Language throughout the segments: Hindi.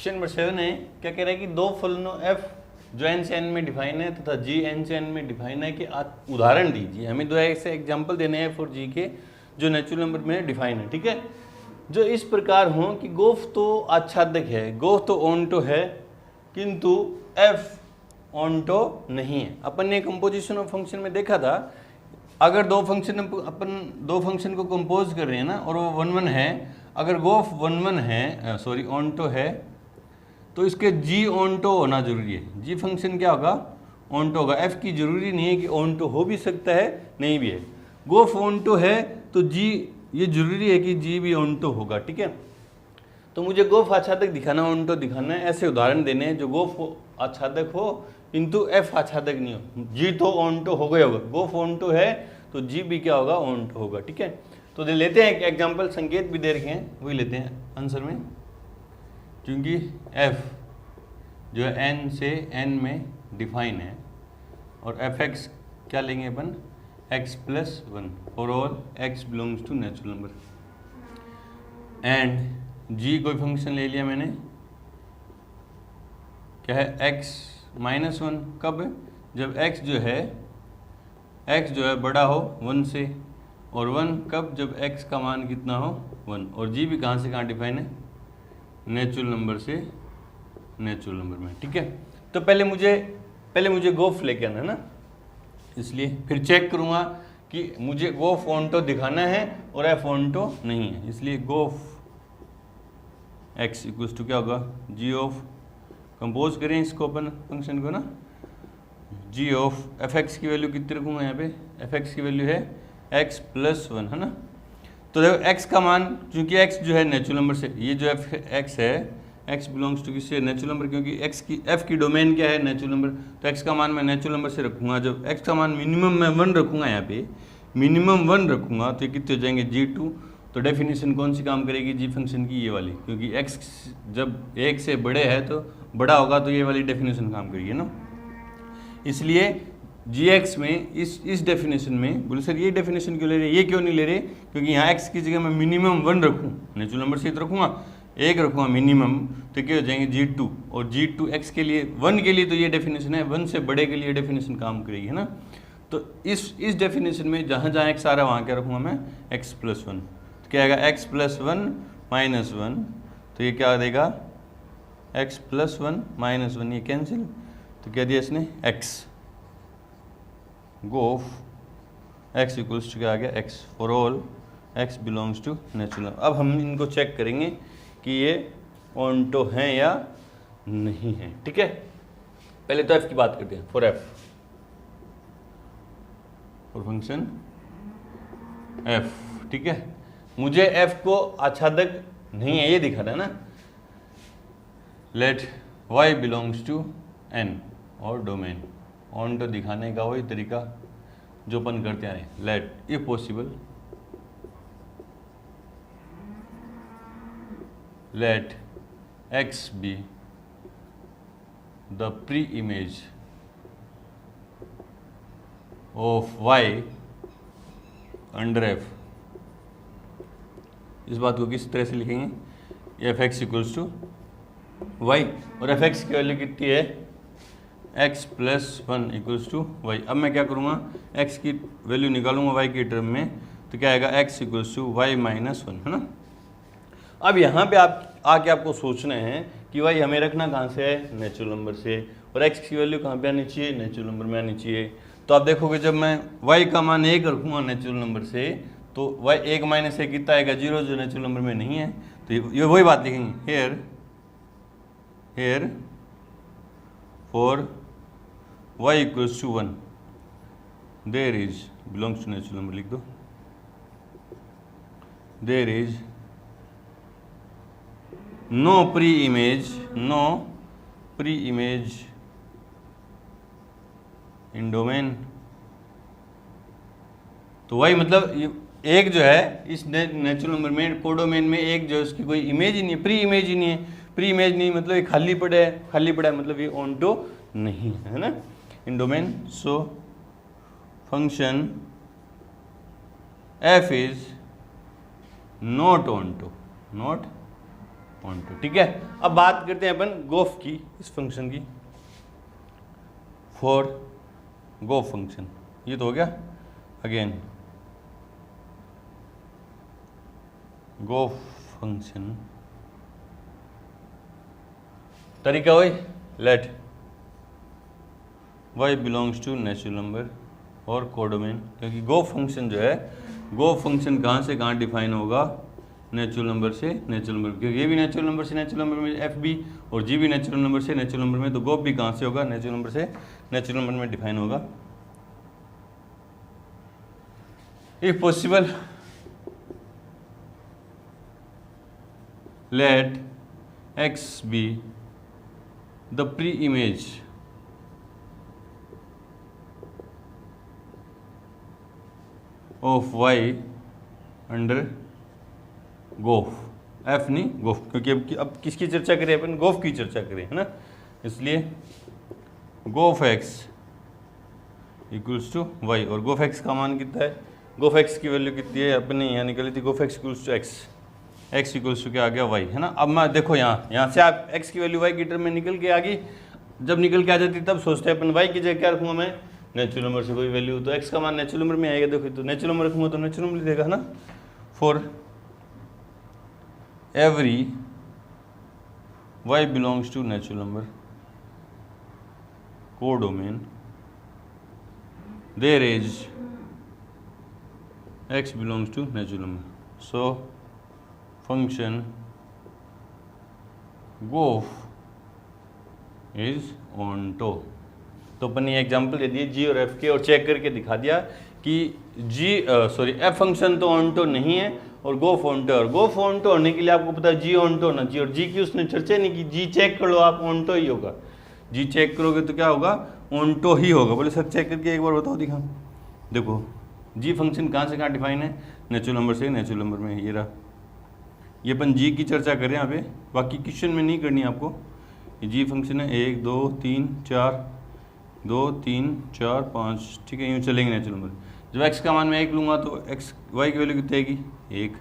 क्वेश्चन नंबर 7 है, क्या कह रहा है कि दो फलनों f जो n से n में डिफाइन है तथा g n से n में डिफाइन है कि उदाहरण दीजिए। हमें दो ऐसे एग्जांपल देने हैं f और g के जो नेचुरल नंबर में डिफाइन है, ठीक है, जो इस प्रकार हों कि गोफ तो आच्छादक है, गोफ तो ऑन्टो है, किंतु f ऑन्टो नहीं है। अपन ने कंपोजिशन ऑफ फंक्शन में देखा था, अगर दो फंक्शन को कंपोज कर रहे हैं ना और वो 1 1 है, अगर गोफ 1 1 है, सॉरी ऑन्टो है, तो इसके जी ऑन्टो होना जरूरी है। जी फंक्शन क्या होगा? ऑन्टो होगा। एफ की जरूरी नहीं है कि ऑन्टो हो भी सकता है, नहीं भी है। गोफ ऑन्टो है तो जी ये जरूरी है कि जी भी ऑन्टो होगा, ठीक है। तो मुझे गोफ आच्छादक दिखाना, ऑन्टो दिखाना है, ऐसे उदाहरण देने हैं जो गोफ आच्छादक हो किंतु एफ आच्छादक नहीं हो। जी तो ऑन्टो हो गया होगा, गोफ ऑन्टो है तो जी भी क्या होगा? ऑन्टो होगा, ठीक है। तो लेते हैं एक एग्जाम्पल, संकेत भी दे रखे हैं, वही लेते हैं आंसर में। क्योंकि f जो है n से n में डिफाइन है और fx क्या लेंगे अपन? x + 1 for all x belongs to natural number. And g कोई फंक्शन ले लिया मैंने, क्या है? x - 1। कब? जब x जो है बड़ा हो 1 से, और 1 कब? जब x का मान कितना हो? 1। और g भी कहाँ से कहाँ डिफाइन है? नेचुरल नंबर से नेचुरल नंबर में, ठीक है। तो पहले मुझे गोफ लेके आना है ना, इसलिए फिर चेक करूँगा कि मुझे गोफ ऑन्टो दिखाना है और एफ ऑन्टो नहीं है, इसलिए गोफ x इक्वल्स टू क्या होगा? g ऑफ, कंपोज करें इसको अपन फंक्शन को ना, g ऑफ fx की वैल्यू कितनी रखूँगा यहाँ पे? fx की वैल्यू है x + 1, है ना। तो देखो x का मान, क्योंकि x जो है नेचुरल नंबर से, ये जो x है x बिलोंग्स टू किससे? नेचुरल नंबर, क्योंकि f की डोमेन क्या है? Natural number. तो x का मान मैं नेचुरल नंबर से रखूँगा। जब x का मान मिनिमम मैं 1 रखूँगा, यहाँ पे मिनिमम 1 रखूँगा, तो ये कितने हो जाएंगे? g2। तो डेफिनेशन कौन सी काम करेगी? g फंक्शन की, ये वाली, क्योंकि x जब 1 से बड़े है तो बड़ा होगा, तो ये वाली डेफिनेशन काम करेगी ना। इसलिए gx में इस डेफिनेशन में, बोले सर ये डेफिनेशन क्यों ले रहे, ये क्यों नहीं ले रहे? क्योंकि यहाँ x की जगह मैं मिनिमम 1 रखूँ, नेचुरल नंबर से तो रखूँगा, 1 रखूँगा मिनिमम, तो क्या हो जाएंगे? g2। और g2 x के लिए, 1 के लिए तो ये डेफिनेशन है, 1 से बड़े के लिए डेफिनेशन काम करेगी, है ना। तो इस डेफिनेशन में जहाँ x आ रहा है वहाँ क्या रखूँगा मैं? x + 1। तो क्या आएगा? x + 1 - 1, तो ये क्या देगा? x + 1 - 1, ये कैंसिल, तो क्या दिया इसने? x। गोफ x इक्वल्स टू क्या आ गया? x for all x belongs to natural. अब हम इनको चेक करेंगे कि ये ऑन्टो हैं या नहीं है, ठीक है। पहले तो f की बात करते हैं। For f, for function f, ठीक है। मुझे f को आच्छादक नहीं है ये दिखाना है ना। Let y belongs to n और डोमेन, ऑन्टो दिखाने का वही तरीका जो अपन करते आए। Let if possible, let x be the pre image of y under f। इस बात को किस तरह से लिखेंगे? fx इक्वल्स टू y, और fx की वैल्यू कितनी है? x + 1 equals to y। अब मैं क्या करूँगा? x की वैल्यू निकालूंगा y की टर्म में, तो क्या आएगा? x इक्वल्स टू y - 1, है ना। अब यहाँ पे आके आपको सोचना है कि y हमें रखना कहाँ से है? नेचुरल नंबर से, और x की वैल्यू कहाँ पे आनी चाहिए? नेचुरल नंबर में आनी चाहिए। तो आप देखोगे जब मैं y का मान 1 रखूँगा नेचुरल नंबर से, तो y 1 - 1 कितना आएगा? 0, जो नेचुरल नंबर में नहीं है। तो ये वही बात लिखेंगे, here for y equals to 1 there is, belongs to natural number लिख दो, there is no pre image in domain. तो वही मतलब एक जो है इस नेचुरल नंबर में, कोडोमेन में एक जो है उसकी कोई इमेज ही नहीं है, प्री इमेज ही नहीं है। प्री इमेज नहीं मतलब ये खाली पड़ा है, मतलब ये ऑन्टो नहीं है ना in domain. So function f is not onto, not on to. ठीक है, अब बात करते हैं अपन गोफ की, इस फंक्शन की, फॉर गोफ फंक्शन। ये तो हो गया अगेन गोफ फंक्शन। तरीका वही, let y belongs to natural number और कोडोमेन, क्योंकि गोफ फंक्शन जो है, गोफ फंक्शन कहाँ से कहाँ डिफाइन होगा, नेचुरल नंबर से नेचुरल नंबर, क्योंकि ये भी नेचुरल नंबर से नेचुरल नंबर में, एफ भी, और जी भी नेचुरल नंबर से नेचुरल नंबर में, तो गोफ भी कहाँ से होगा, नेचुरल नंबर से नेचुरल नंबर में डिफाइन होगा। If possible let x be the pre-image of y under गोफ, f नहीं गोफ, क्योंकि अब किसकी चर्चा करें अपन, गोफ की चर्चा करें, है ना, इसलिए गोफ x इक्वल्स टू y, और गोफ x का मान कितना है, गोफ x की वैल्यू कितनी है अपने यहाँ निकली थी, gof x equals to x equals to क्या आ गया y, है ना। अब मैं देखो यहाँ से आप x की वैल्यू y की टर्म में निकल के आ गई, जब निकल के आ जाती तब सोचते हैं अपन y की जगह क्या रखूँगा मैं, नेचुरल नंबर से कोई वैल्यू, तो x का मान नेचुरल नंबर में आएगा, देखो तो नेचुरल नंबर रखूँगा तो नेचुरल नंबर देगा, है ना। For every y belongs to natural number codomain there is x belongs to natural number, so function gof is onto. तो अपन ने एग्जाम्पल दे दिए जी और एफ के, और चेक करके दिखा दिया कि एफ फंक्शन तो ऑनटो नहीं है और गोफ ऑनटो, और गोफ ऑनटो होने के लिए आपको पता है जी ऑनटो होना चाहिए, और जी की उसने चर्चा नहीं की, जी चेक कर लो आप, ऑनटो ही होगा, जी चेक करोगे तो क्या होगा, ऑनटो ही होगा। बोले सर चेक करके एक बार बताओ, दिखा, देखो जी फंक्शन कहाँ से कहाँ डिफाइन है, नेचुरल नंबर से नेचुरल नंबर में, ये रहा, ये अपन जी की चर्चा करें यहाँ पे, बाकी क्वेश्चन में नहीं करनी आपको। ये जी फंक्शन है 1 2 3 4 2 3 4 5, ठीक है, यूँ चलेंगे नेचुरल नंबर। जब x का मान मैं 1 लूँगा तो x y की वैल्यू कितनी आएगी 1,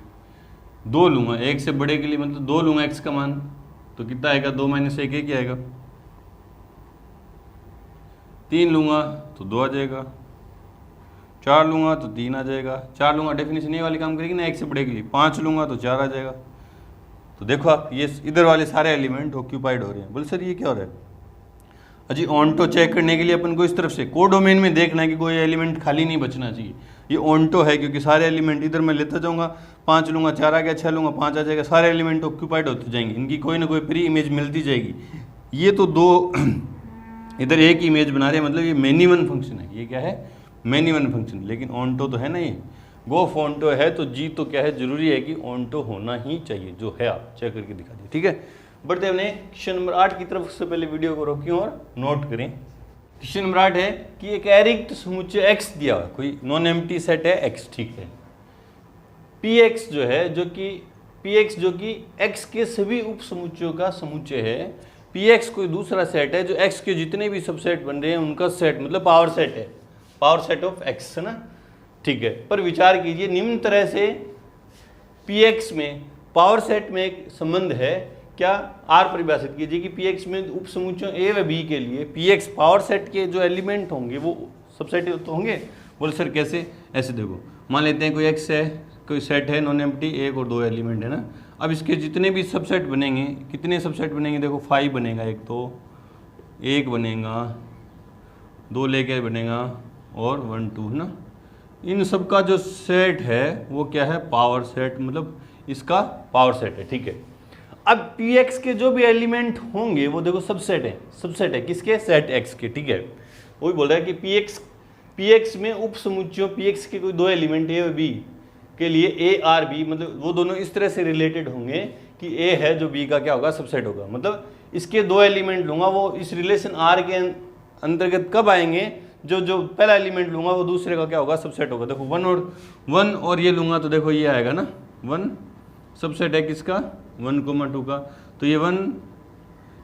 2 लूँगा 1 से बड़े के लिए, मतलब 2 लूँगा x का मान तो कितना आएगा, 2 - 1 1 ही आएगा, 3 लूँगा तो 2 आ जाएगा, 4 लूँगा तो 3 आ जाएगा, 4 लूँगा डेफिनेशन ये वाली काम करेगी ना 1 से बड़े के लिए, 5 लूँगा तो 4 आ जाएगा। तो देखो आप ये इधर वाले सारे एलिमेंट ऑक्यूपाइड हो रहे हैं। बोले सर ये क्या हो रहा है, अजी ऑनटो चेक करने के लिए अपन को इस तरफ से कोडोमेन में देखना है कि कोई एलिमेंट खाली नहीं बचना चाहिए, ये ऑनटो है क्योंकि सारे एलिमेंट इधर मैं लेता जाऊँगा, 5 लूँगा 4 आ गया, 6 लूँगा 5 आ जाएगा, सारे एलिमेंट ऑक्यूपाइड होते जाएंगे, इनकी कोई ना कोई प्री इमेज मिलती जाएगी। ये तो दो इधर एक इमेज बना रहे हैं, मतलब ये मैनी वन फंक्शन है, ये क्या है मैनी वन फंक्शन, लेकिन ऑनटो तो है ना, ये गोफ ऑनटो है, तो जी तो क्या है, जरूरी है कि ऑनटो होना ही चाहिए, जो है आप चेक करके दिखा दिए। ठीक है, बढ़ते हमने क्वेश्चन नंबर 8 की तरफ से पहले वीडियो को रोकिए और नोट करें। क्वेश्चन नंबर 8 है कि एक अरिक्त समुच्चय x दिया हुआ, कोई नॉन एम्प्टी सेट है x, ठीक है, px जो है, जो कि x के सभी उप समुच्चयों का समुच्चय है, px कोई दूसरा सेट है जो x के जितने भी सबसेट बन रहे हैं उनका सेट, मतलब पावर सेट है, पावर सेट ऑफ x, है ना, ठीक है। पर विचार कीजिए निम्न तरह से px में पावर सेट में एक संबंध है, क्या r परिभाषित कीजिए कि px में उप समुच्चयों a व b के लिए px पावर सेट के जो एलिमेंट होंगे वो सबसेट तो होंगे। बोले सर कैसे, ऐसे देखो, मान लेते हैं कोई x है, कोई सेट है नॉन एम्प्टी, 1 और 2 एलिमेंट है ना, अब इसके जितने भी सबसेट बनेंगे, कितने सबसेट बनेंगे, देखो 5 बनेगा, एक तो 1 बनेगा, 2 लेके बनेगा और 1 2, है ना, इन सब का जो सेट है वो क्या है, पावर सेट, मतलब इसका पावर सेट है, ठीक है। अब px के जो भी एलिमेंट होंगे वो देखो सबसेट है किसके, सेट x के, ठीक है। वही बोल रहा है कि px में उप समुच्चयों px के कोई 2 एलिमेंट a और b के लिए a r b, मतलब वो दोनों इस तरह से रिलेटेड होंगे कि a है जो b का क्या होगा, सबसेट होगा, मतलब इसके 2 एलिमेंट लूंगा वो इस रिलेशन r के अंतर्गत कब आएंगे, जो पहला एलिमेंट लूंगा वो दूसरे का क्या होगा, सबसेट होगा। देखो 1 और ये लूंगा तो देखो ये आएगा ना, 1 सबसेट है किसका, 1,2 का, तो ये 1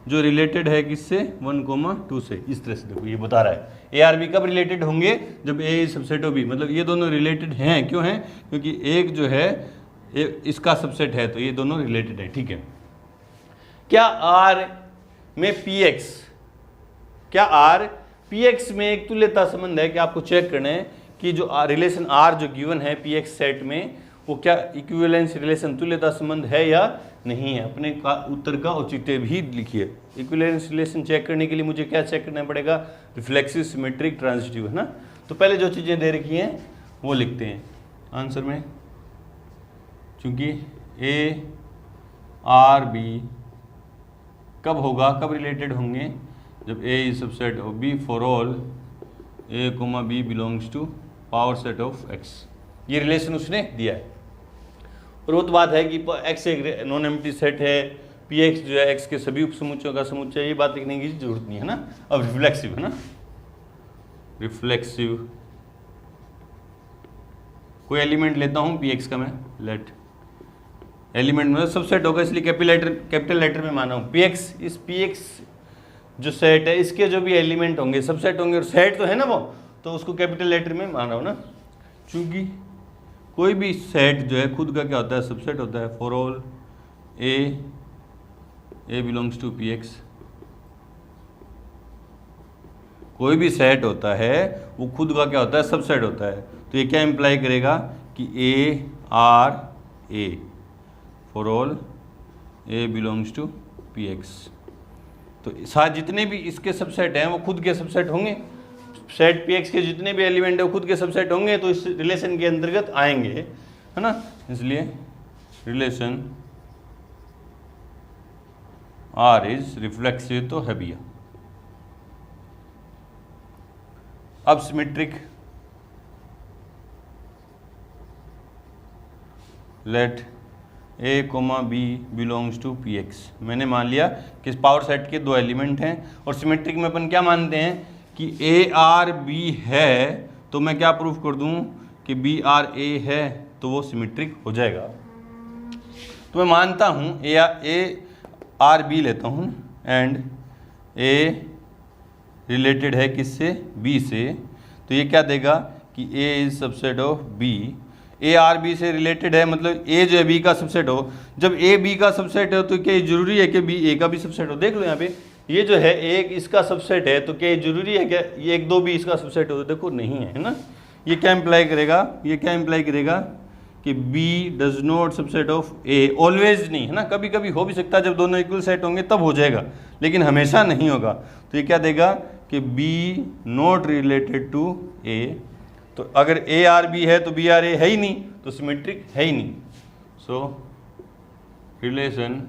जो रिलेटेड है किससे, 1,2 से, इस तरह से देखो ये बता रहा है ए आर बी कब रिलेटेड होंगे, जब ए सबसेट हो बी, मतलब ये दोनों रिलेटेड हैं, क्यों हैं, क्योंकि एक जो है इसका सबसेट है, तो ये दोनों रिलेटेड है, ठीक है। क्या आर में पीएक्स, क्या आर पीएक्स में एक तुल्यता संबंध है? कि आपको चेक करना है कि जो रिलेशन आर जो गिवन है पीएक्स सेट में, वो क्या इक्विवेलेंस रिलेशन तुल्यता संबंध है या नहीं है? अपने का उत्तर का औचित्य भी लिखिए। इक्विवेलेंस रिलेशन चेक करने के लिए मुझे क्या चेक करना पड़ेगा? रिफ्लेक्सिव, सिमेट्रिक, ट्रांजिटिव, है ना। तो पहले जो चीज़ें दे रखी हैं वो लिखते हैं आंसर में। चूंकि ए आर बी कब होगा, कब रिलेटेड होंगे? जब a is subset of b for all a comma b belongs to power set of x. ये रिलेशन उसने दिया है। और वो तो बात है कि एक्स एक नॉन एम्प्टी सेट है, पी एक्स जो है एक्स के सभी उपसमुच्चयों का समुच्चय, ये बात लिखने की जरूरत नहीं है ना। अब रिफ्लेक्सिव, है ना, रिफ्लेक्सिव कोई एलिमेंट लेता हूँ पी एक्स का मैं, लेट एलिमेंट में सबसेट होगा, इसलिए कैपिटल लेटर में माना हूँ पी एक्स। इस पी एक्स जो सेट है इसके जो भी एलिमेंट होंगे सबसेट होंगे, और सेट तो है ना वो, तो उसको कैपिटल लेटर में मान रहा हूँ ना। चूंकि कोई भी सेट जो है खुद का क्या होता है? सबसेट होता है। For all a belongs to P X, कोई भी सेट होता है वो खुद का क्या होता है? सबसेट होता है। तो ये क्या इंप्लाई करेगा कि a R a for all a belongs to P X. तो साथ जितने भी इसके सबसेट हैं वो खुद के सबसेट होंगे। सेट पी एक्स के जितने भी एलिमेंट है वो खुद के सबसेट होंगे, तो इस रिलेशन के अंतर्गत आएंगे, है ना। इसलिए रिलेशन आर इज रिफ्लेक्सिव तो है भैया। अब symmetric, let a comma b belongs to P X. मैंने मान लिया कि पावर सेट के दो एलिमेंट हैं, और सिमेट्रिक में अपन क्या मानते हैं कि ए आर बी है, तो मैं क्या प्रूफ कर दूं कि बी आर ए है, तो वो सिमेट्रिक हो जाएगा। तो मैं मानता हूं ए आर बी लेता हूं, एंड ए रिलेटेड है किससे? बी से। तो ये क्या देगा कि ए is subset of b. A R b से रिलेटेड है, मतलब ए जो है बी का सबसेट हो। जब ए बी का सबसेट हो तो क्या जरूरी है कि बी ए का भी सबसेट हो? देख लो यहाँ पे, ये जो है एक इसका सबसेट है, तो क्या जरूरी है क्या ये एक दो भी इसका सबसेट हो? तो देखो नहीं है ना। ये क्या इंप्लाई करेगा? ये क्या इंप्लाई करेगा कि b does not subset of a. Always नहीं, है ना, कभी कभी हो भी सकता है जब दोनों इक्वल सेट होंगे तब हो जाएगा, लेकिन हमेशा नहीं होगा। तो ये क्या देगा कि बी नॉट रिलेटेड टू ए। तो अगर ए आर बी है तो बी आर ए है ही नहीं, तो सिमेट्रिक है ही नहीं। So relation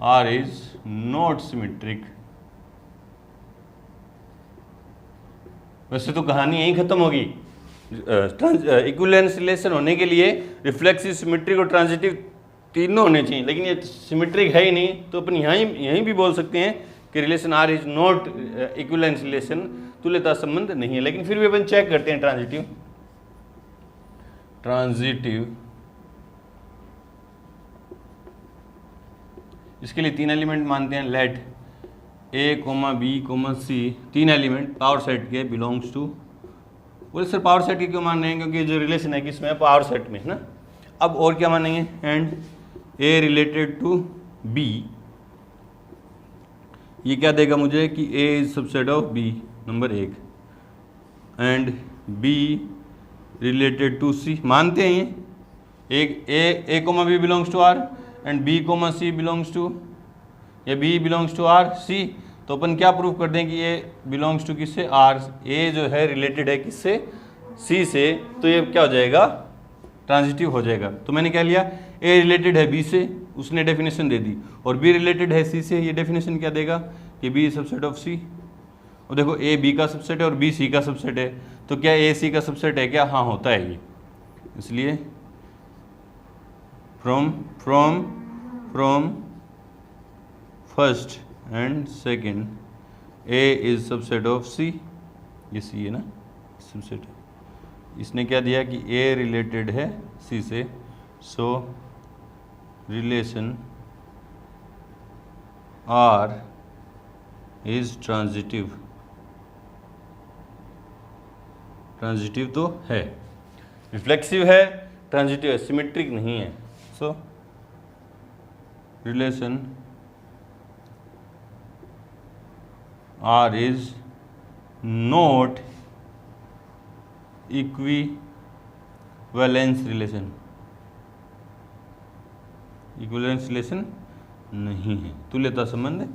R is not symmetric. वैसे तो कहानी यहीं खत्म होगी। इक्विवेलेंस रिलेशन होने के लिए रिफ्लेक्सिव, सिमेट्रिक और ट्रांजिटिव तीनों होने चाहिए, लेकिन ये सिमेट्रिक है ही नहीं, तो अपन यहीं भी बोल सकते हैं कि relation R is not equivalence relation, तुल्यता संबंध नहीं है। लेकिन फिर भी अपन चेक करते हैं ट्रांजिटिव। इसके लिए तीन एलिमेंट मानते हैं, let a comma b comma सी, तीन एलिमेंट पावर सेट के बिलोंग्स टू। बोले सर पावर सेट के क्यों मान रहे हैं? क्योंकि जो रिलेशन है किसमें? पावर सेट में, है ना। अब और क्या मानेंगे? And a related to b. ये क्या देगा मुझे कि ए इज सबसेट ऑफ बी, नंबर एक, and b related to c. मानते हैं ये एक a comma b belongs to R, and b comma c belongs to, या b belongs to R c. तो अपन क्या प्रूफ कर दें कि ये बिलोंग्स टू किससे? आर। ए जो है रिलेटेड है किससे? सी से। तो ये क्या हो जाएगा? ट्रांजिटिव हो जाएगा। तो मैंने क्या लिया? ए रिलेटेड है बी से, उसने डेफिनेशन दे दी, और बी रिलेटेड है सी से, ये डेफिनेशन क्या देगा कि बी सबसेट ऑफ सी। और देखो ए बी का सबसेट है और बी सी का सबसेट है, तो क्या ए सी का सबसेट है क्या? हाँ होता है ये। इसलिए from first and second a is subset of c. ये सी है ना, सबसेट है। इसने क्या दिया कि ए रिलेटेड है सी से, so relation R is transitive. Transitive तो है, रिफ्लेक्सिव है, ट्रांजिटिव है, सिमेट्रिक नहीं है। सो relation R is not equivalence relation, equivalence relation नहीं है, तुल्यता संबंध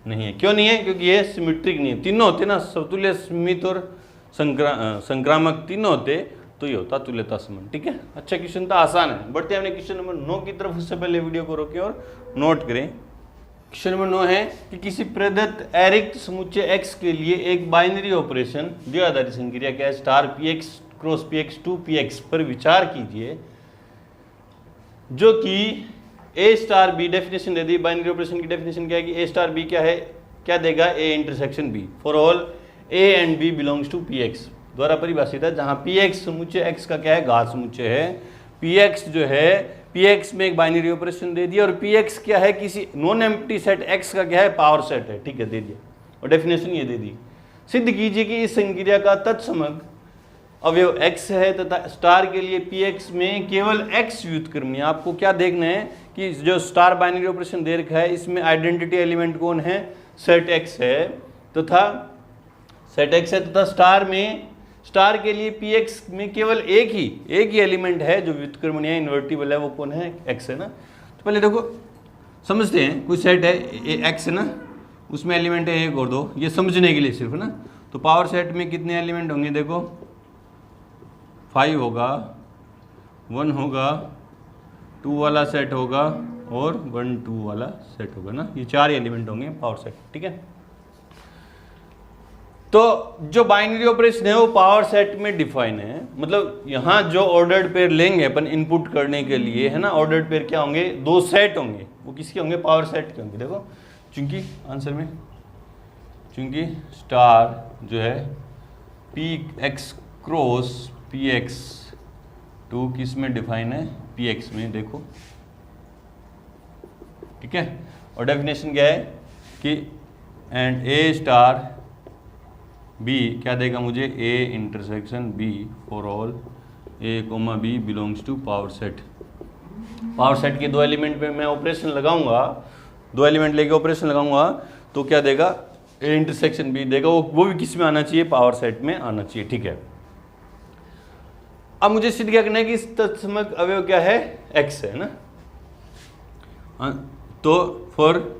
नहीं है। क्यों नहीं है? क्योंकि ये सिमेट्रिक नहीं है। तीनों होते ना, समतुल्य, सीमित और संक्रामक तीनों होते तो ये होता तुल्यता संबंध। ठीक है, अच्छा क्वेश्चन था, आसान है। बढ़ते हैं अपने क्वेश्चन नंबर 9 की तरफ। उससे पहले वीडियो को रोकें और नोट करें। क्वेश्चन नंबर 9 है कि किसी प्रदत्त अरिक्त समुच्चय x के लिए एक बाइनरी ऑपरेशन द्विआधारी संक्रिया क्या है star px cross px 2px पर विचार कीजिए, जो कि a star b, definition they the binary operation की। डेफिनेशन क्या है कि a स्टार b क्या है, क्या देगा, a intersection b for all a and b belongs to px द्वारा परिभाषित है, जहां px समुच्चय x का क्या है, घात समुच्चय है। px जो है, px में एक बाइनरी ऑपरेशन दे दिया और px क्या है, किसी नॉन एम्प्टी सेट x का क्या है, पावर सेट है। ठीक है, दे दिया और डेफिनेशन ये दे दी। सिद्ध कीजिए कि इस संक्रिया का तत्समक अवयव x है तथा स्टार के लिए px में केवल x व्युत्क्रम है। आपको क्या देखना है कि जो स्टार बाइनरी ऑपरेशन दे रखा है इसमें आइडेंटिटी एलिमेंट कौन है, सेट x है तथा स्टार के लिए px में केवल एक ही एलिमेंट है जो व्युत्क्रमणीय इन्वर्टिबल है, वो कौन है, x है ना। तो पहले देखो समझते हैं, कोई सेट है x है ना, उसमें एलिमेंट है 1 और 2, ये समझने के लिए सिर्फ ना। तो पावर सेट में कितने एलिमेंट होंगे, देखो 5 होगा, 1 होगा, 2 वाला सेट होगा और 1 2 वाला सेट होगा ना, ये 4 एलिमेंट होंगे पावर सेट। ठीक है, तो जो बाइनरी ऑपरेशन है वो पावर सेट में डिफाइन है। मतलब यहाँ जो ऑर्डर्ड पेयर लेंगे अपन इनपुट करने के लिए, है ना, ऑर्डर्ड पेयर क्या होंगे, 2 सेट होंगे, वो किसके होंगे, पावर सेट के होंगे। देखो चूंकि आंसर में, चूंकि स्टार जो है px क्रॉस px 2 किस में डिफाइन है, px में, देखो। ठीक है, और डेफिनेशन क्या है कि एंड a स्टार b क्या देगा मुझे, a intersection b for all a comma b belongs to power set. Power set के 2 एलिमेंट पे मैं ऑपरेशन लगाऊंगा, 2 एलिमेंट लेके ऑपरेशन लगाऊंगा तो क्या देगा, a इंटरसेक्शन b देगा, वो भी किस में आना चाहिए, पावर सेट में आना चाहिए। ठीक है, अब मुझे सिद्ध क्या करना है कि इस तत्समक अवयव क्या है, x है ना। तो फॉर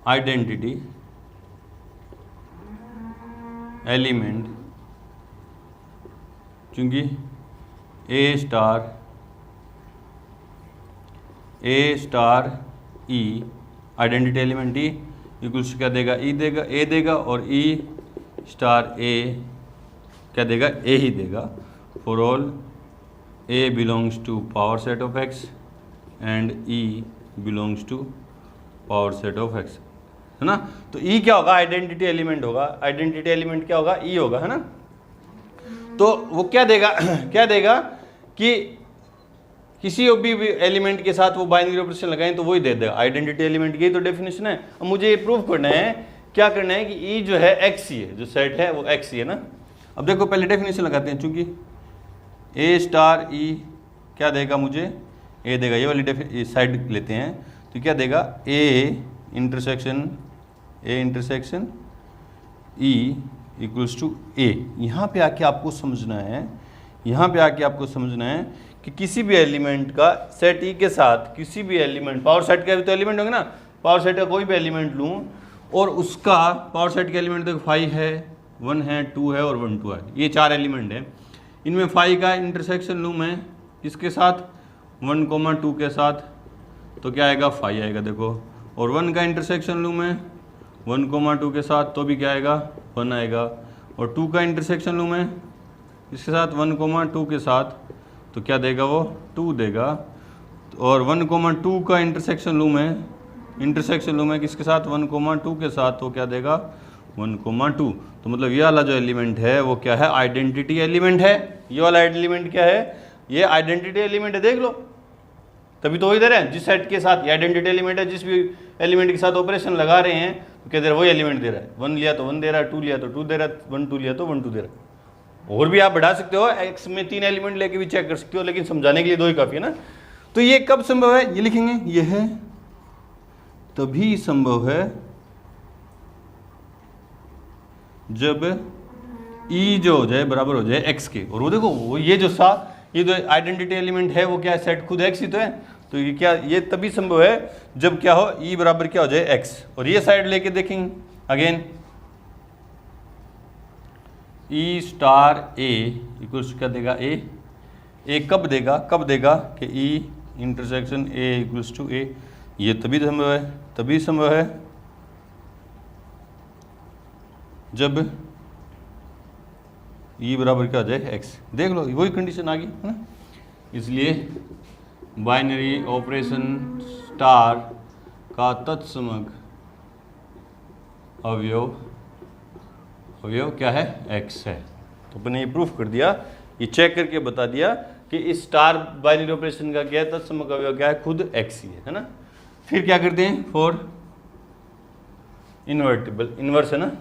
आइडेंटिटी एलिमेंट, चूंकि a star e identity element e equals क्या देगा, e देगा, a देगा, और e स्टार a क्या देगा, a ही देगा for all a belongs to power set of x and e belongs to power set of x, है ना। तो e क्या होगा, आइडेंटिटी एलिमेंट होगा, आइडेंटिटी एलिमेंट क्या होगा, e होगा, है ना। तो वो क्या देगा क्या देगा कि किसी भी एलिमेंट के साथ वो बाइनरी ऑपरेशन लगाएं तो वही दे देगा आइडेंटिटी एलिमेंट की। तो डेफिनेशन है। अब मुझे ये प्रूव करना है, क्या करना है कि e जो है x ही है, जो सेट है वो x ही है ना। अब देखो पहले डेफिनेशन लगाते हैं, चूंकि a स्टार e क्या देगा मुझे, a देगा, ये वाली साइड लेते हैं तो क्या देगा, a intersection e equals to a। यहाँ पे आके आपको समझना है, यहाँ पे आके आपको समझना है कि किसी भी एलिमेंट का सेट e के साथ, किसी भी एलिमेंट, पावर सेट का भी तो एलिमेंट होंगे ना, पावर सेट का कोई भी एलिमेंट लूँ और उसका पावर सेट के एलिमेंट देखो 5 है, 1 है, 2 है और 1 2 है, ये 4 एलिमेंट है। इनमें 5 का इंटरसेक्शन लूँ मैं किसके साथ, 1 2 के साथ, तो क्या आएगा, 5 आएगा देखो। और 1 का इंटरसेक्शन लूँ मैं 1 2 के साथ तो भी क्या आएगा, 1 आएगा। और 2 का इंटरसेक्शन लूँ मैं इसके साथ 1 2 के साथ तो क्या देगा, वो 2 देगा। और 1 2 का इंटरसेक्शन लूँ मैं किसके साथ, 1 2 के साथ तो क्या देगा, 1 2। तो मतलब ये वाला जो एलिमेंट है वो क्या है, आइडेंटिटी एलिमेंट है। ये वाला एलिमेंट क्या है, ये आइडेंटिटी एलिमेंट है, देख लो, तभी तो वही दे रहे हैं जिस सेट के साथ ये आइडेंटिटी एलिमेंट है, जिस भी एलिमेंट के साथ ऑपरेशन लगा रहे हैं तो क्या दे रहा है, वही एलिमेंट दे रहा है। 1 लिया तो 1 दे रहा है, 2 लिया तो 2 दे रहा है, 1 2 लिया तो 1 2 दे रहा है। और भी आप बढ़ा सकते हो, x में 3 एलिमेंट लेके भी चेक कर सकते हो, लेकिन समझाने के लिए 2 ही काफ़ी है ना। तो ये कब संभव है, ये लिखेंगे, यह तभी संभव है जब ई जो हो जाए बराबर हो जाए एक्स के। और वो देखो वो ये जो ये जो आइडेंटिटी एलिमेंट है वो क्या है, सेट खुद एक्स ही तो है। तो ये क्या, ये तभी संभव है जब क्या हो, ई बराबर क्या हो जाए एक्स। और ये साइड लेके देखेंगे again, e star a equals क्या देगा, ए कब देगा, कि e intersection a equals to a. ये तभी संभव है जब ई बराबर क्या हो जाए एक्स। देख लो वही कंडीशन आ गई है ना। इसलिए बाइनरी ऑपरेशन स्टार का तत्समक अवयव क्या है, एक्स है। तो अपने ये प्रूफ कर दिया, ये चेक करके बता दिया कि इस स्टार बाइनरी ऑपरेशन का क्या है, तत्समक अवयव क्या है, खुद एक्स ही है ना। फिर क्या करते हैं, फॉर इन्वर्टिबल, इन्वर्स है ना,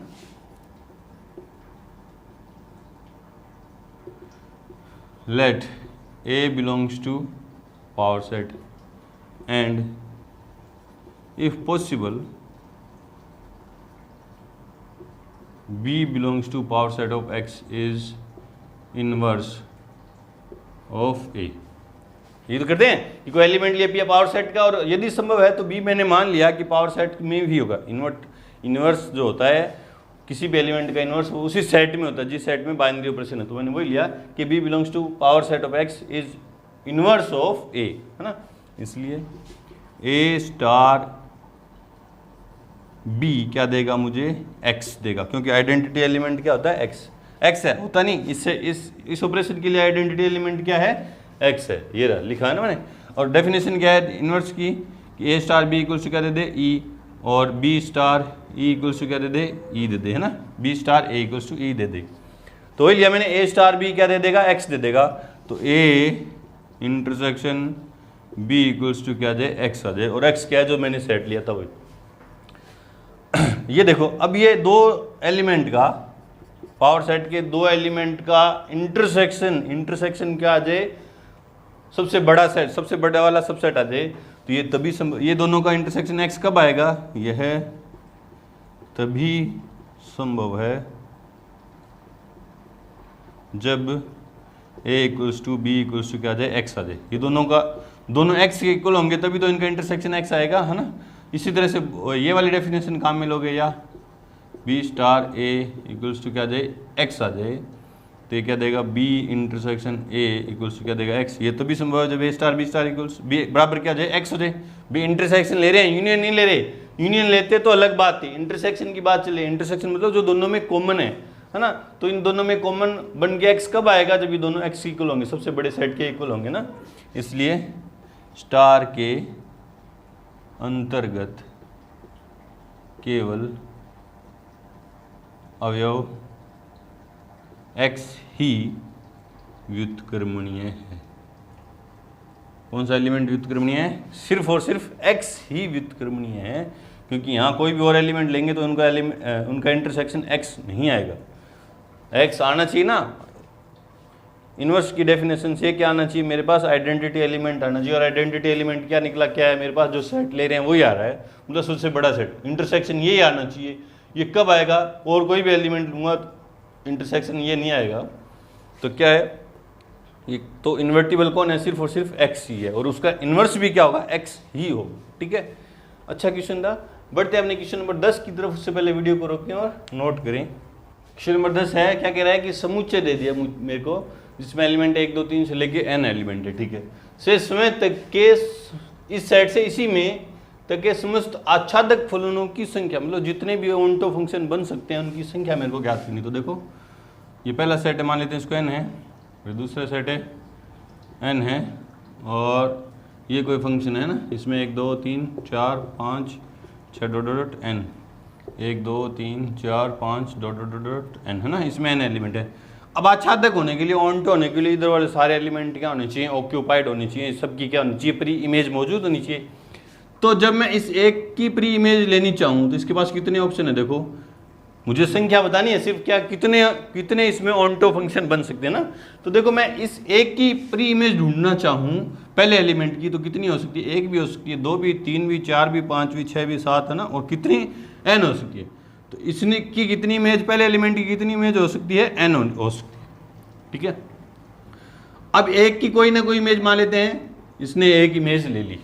let A belongs to power set and if possible B belongs to power set of X is inverse of A। ये तो करते हैं, ये कोई एलिमेंट लिया पी पावर सेट का, और यदि संभव है तो B मैंने मान लिया कि पावर सेट में भी होगा। इन्वर्स जो होता है किसी भी एलिमेंट का इन्वर्स वो उसी सेट में होता है जिस सेट में बाइनरी ऑपरेशन है। तो मैंने वही लिया कि B belongs to power set of X is inverse of A, है ना। इसलिए A स्टार B क्या देगा मुझे, X देगा, क्योंकि आइडेंटिटी एलिमेंट क्या होता है, X है, होता नहीं। इससे इस ऑपरेशन के लिए आइडेंटिटी एलिमेंट क्या है, X है। ये रहा, लिखा है ना मैंने। और डेफिनेशन क्या है इन्वर्स की, कि A star B equals to क्या दे दे, E, और B star E equals to क्या दे दे, E दे दे, है ना। B star A equals to E दे दे। तो वही लिया मैंने, A स्टार B क्या दे देगा, X दे देगा। तो A intersection B equals to क्या दे, X आ जाए। और X क्या है जो मैंने सेट लिया था वही। ये देखो, अब ये दो एलिमेंट का, पावर सेट के दो एलिमेंट का इंटरसेक्शन क्या आ जाए, सबसे बड़ा सेट, सबसे बड़ा वाला सबसेट आ जाए। तो ये तभी ये दोनों का इंटरसेक्शन X कब आएगा, यह तभी संभव है जब A equals to B equals to क्या आ जाए, X आ जाए। ये दोनों X के इक्वल होंगे तभी तो इनका इंटरसेक्शन X आएगा, है ना। इसी तरह से ये वाली डेफिनेशन काम में लोगे, या B star A equals to क्या आ जाए, X आ जाए। तो ये क्या देगा, B intersection A equals to क्या देगा, X। ये तभी संभव है जब A star B star equals B बराबर क्या हो जाए, X हो जाए। B इंटरसेक्शन ले रहे हैं, यूनियन नहीं ले रहे। यूनियन लेते तो अलग बात थी, इंटरसेक्शन की बात चले। इंटरसेक्शन मतलब जो दोनों में कॉमन है ना। तो इन दोनों में कॉमन बन के X कब आएगा, जब ये दोनों X इक्वल होंगे, सबसे बड़े सेट के इक्वल होंगे ना। इसलिए स्टार के अंतर्गत केवल अवयव X ही व्युत्क्रमणीय है। कौन सा एलिमेंट व्युत्क्रमणीय है, सिर्फ और सिर्फ X ही व्युत्क्रमणीय है, क्योंकि यहाँ कोई भी और एलिमेंट लेंगे तो उनका इंटरसेक्शन X नहीं आएगा। X आना चाहिए ना। इन्वर्स की डेफिनेशन से क्या आना चाहिए, मेरे पास आइडेंटिटी एलिमेंट आना चाहिए। और आइडेंटिटी एलिमेंट क्या निकला, क्या है, मेरे पास जो सेट ले रहे हैं वही आ रहा है, मतलब सबसे बड़ा सेट। इंटरसेक्शन यही आना चाहिए। ये कब आएगा, और कोई भी एलिमेंट लूँगा इंटरसेक्शन ये नहीं आएगा। तो क्या है, ये तो इन्वर्टिबल कौन है, सिर्फ और सिर्फ X ही है, और उसका इन्वर्स भी क्या होगा, X ही होगा। ठीक है, अच्छा क्वेश्चन था। बढ़ते हैं अपने क्वेश्चन नंबर 10 की तरफ। उससे पहले वीडियो को रोकें और नोट करें। क्वेश्चन नंबर 10 है, क्या कह रहा है कि समुच्चय दे दिया मेरे को, जिसमें एलिमेंट 1 2 3 से लेके n एलिमेंट है। ठीक है, से समय तक के इस सेट से इसी में तक के समस्त आच्छादक फलनों की संख्या, मतलब जितने भी ओंटो फंक्शन बन सकते हैं उनकी संख्या मेरे को ज्ञात करनी। तो देखो, ये पहला सेट है, मान लेते हैं इसको n है, फिर दूसरा सेट है n है, और ये कोई फंक्शन है ना, इसमें 1 2 3 4 5 6 dot dot n, 1 2 3 4 5 dot dot dot n, है ना। इसमें n एलिमेंट है। अब आच्छादक होने के लिए, ऑन्टो होने के लिए इधर वाले सारे एलिमेंट क्या होने चाहिए, ऑक्यूपाइड होने चाहिए, सबकी क्या होनी चाहिए, प्री इमेज मौजूद होनी चाहिए। तो जब मैं इस एक की प्री इमेज लेनी चाहूँ तो इसके पास कितने ऑप्शन है, देखो मुझे संख्या बतानी है सिर्फ, क्या कितने कितने इसमें ऑनटो फंक्शन बन सकते हैं ना। तो देखो मैं इस एक की प्री इमेज ढूंढना चाहूँ पहले एलिमेंट की, तो कितनी हो सकती है, एक भी हो सकती है, दो भी, तीन भी, चार भी, पाँच भी, छः भी, सात, है ना, और कितनी एन हो सकती है। तो इसने की कितनी इमेज, पहले एलिमेंट की कितनी इमेज हो सकती है, एन हो सकती है, ठीक है। अब एक की कोई ना कोई इमेज मान लेते हैं, इसने एक इमेज ले ली,